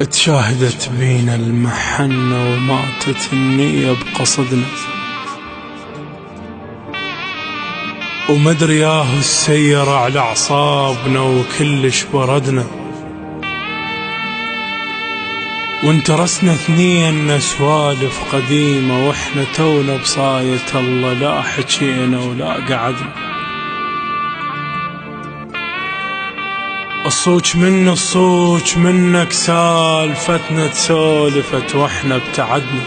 تشاهدت بينا المحنة وماتت النية بقصدنا، ومدري ياهو السير على أعصابنا وكلش بردنا، وانترسنا اثنين سوالف قديمة واحنا تونا بصاية الله لا حكينا ولا قعدنا. الصوج منك سالفتنا تسولفت واحنا ابتعدنا،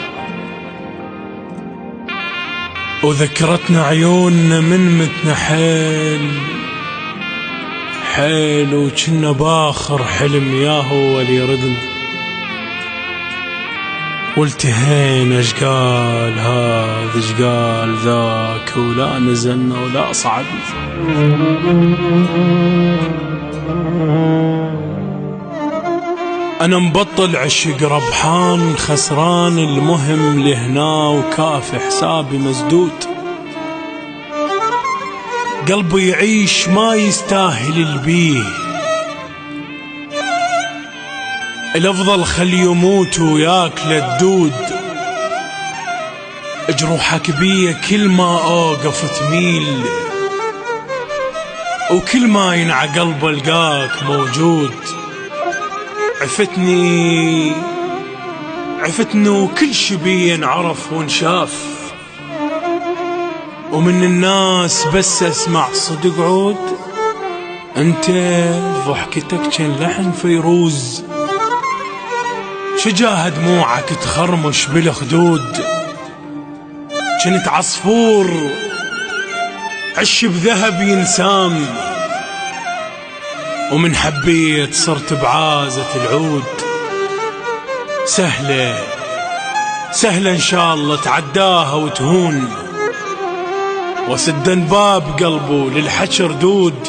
وذكرتنا عيوننا من متنا حيل وكنا باخر حلم ياهو اللي يردنا، والتهينا اشقال هذا اشقال ذاك ولا نزلنا ولا صعدنا. أنا مبطل عشق ربحان خسران، المهم لهنا وكاف حسابي مسدود، قلبي يعيش ما يستاهل البيه، الأفضل خلي يموت وياكل الدود، جروحك بيه كل ما أوقف تميل، وكل ما ينع قلب القاك موجود. عفتني وكل شي بي ينعرف ونشاف، ومن الناس بس اسمع صدق عود، انت ضحكتك كان لحن فيروز، شجاه دموعك تخرمش بالخدود، كنت عصفور عش بذهب ينسام، ومن حبيت صرت بعازة العود. سهلة إن شاء الله تعداها وتهون، وسدن باب قلبه للحكي ردود،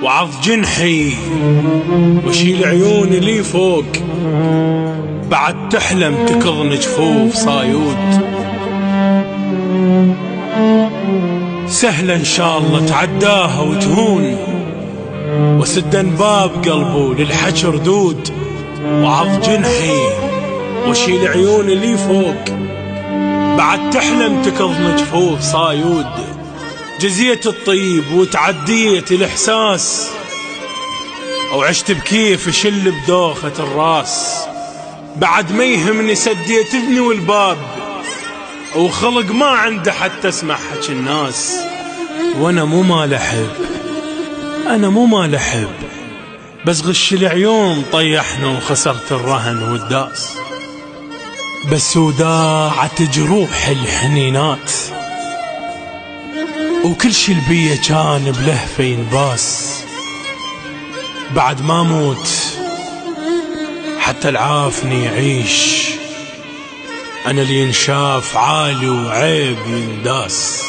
وعض جنحي وشيل عيوني لي فوق، بعد تحلم تكظن جفوف صايود. سهلة إن شاء الله تعداها وتهون، وسدن باب قلبه للحكي ردود، وعض جنحي وشيل عيوني لي فوق، بعد تحلم تكظن جفوف صايود. جزيت الطيب وتعديت الإحساس، وعشت بكيف شل بدوخة الراس، بعد ما يهمني سديت اذني والباب، وخلق ما عنده حتى اسمع حكي الناس. وانا مو مال احب، بس غش العيون طيحنا وخسرت الرهن والداس، بس وداعت جروح الحنينات، وكل شي البيه كان بلهفه ينباس. بعد ما موت حتى العافني يعيش، أنا اللي ينشاف عالي وعيب ينداس،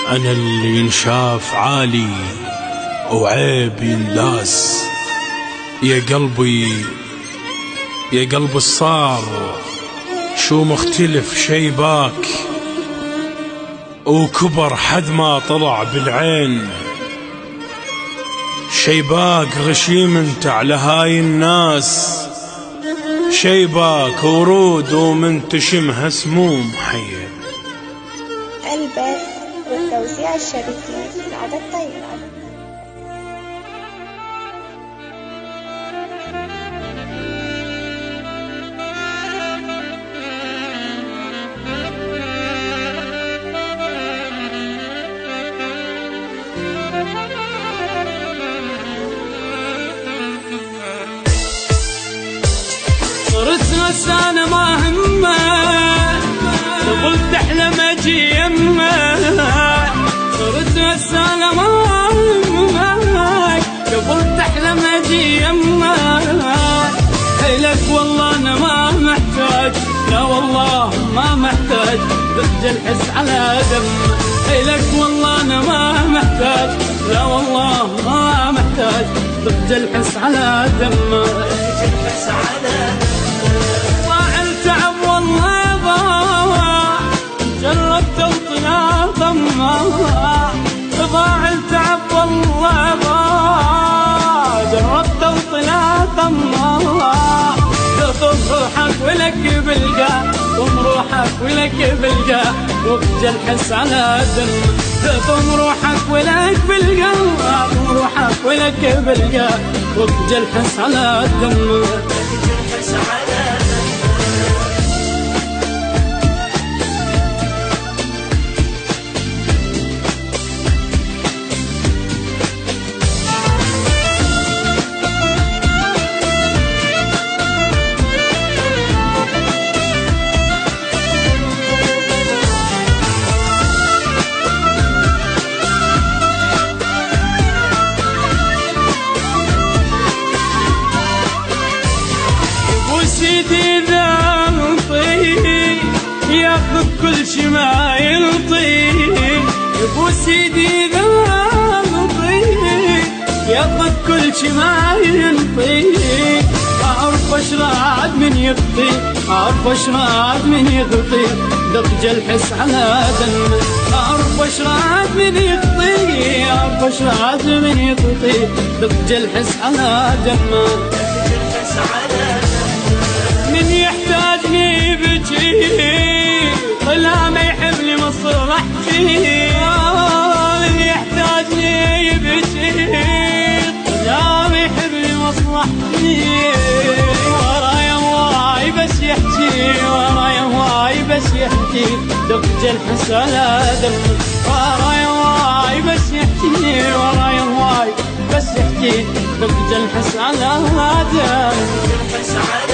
أنا اللي ينشاف عالي وعيب ينداس. يا قلبي الصار شو مختلف شيباك، وكبر حد ما طلع بالعين، شيباك غشيم انت على هاي الناس، شيباك ورود ومنتشمها سموم حية. البث والتوزيع الشبكي سعد الطيب. صرت غسانة ما همه، قبل تحلم اجي يمه، صرت غسانة ما همه، قبل تحلم اجي يمه. إلك والله انا ما محتاج، لا والله ما محتاج، ضد الحس على دمه. إلك والله انا ما محتاج، لا والله ما محتاج، ضد الحس على دمه. ضاع التعب والله ضاع، جربت وطلع ضمه، ضاع التعب والله ضاع، جربت وطلع ضمه. ولك بلقى ضم روحك ولك بلقى وابجى الحس على دمه ضم روحك ولك بلقى ضم روحك ولك بلقى وابجى الحس على دمه سيدي ذا انطيه ياخذ كل شي ما ينطيه ابو سيدي ذا انطيه ياخذ كل شي ما ينطيه اعرف اشراد من يغطي اعرف اشراد من يغطي دق الحس على دمه اعرف اشراد من يغطي اعرف اشراد من يغطي دق الحس على دمه من يحتاجني يبكي ولا ما يحبني مصلحتي من يحتاجني يبكي ولا ما يحبني مصلحتي ورايا هواي بس يحكي ورايا هواي بس يحكي دق الحس على دمه ورايا هواي بس يحكي ورايا هواي بس يحكي دق الحس على دمه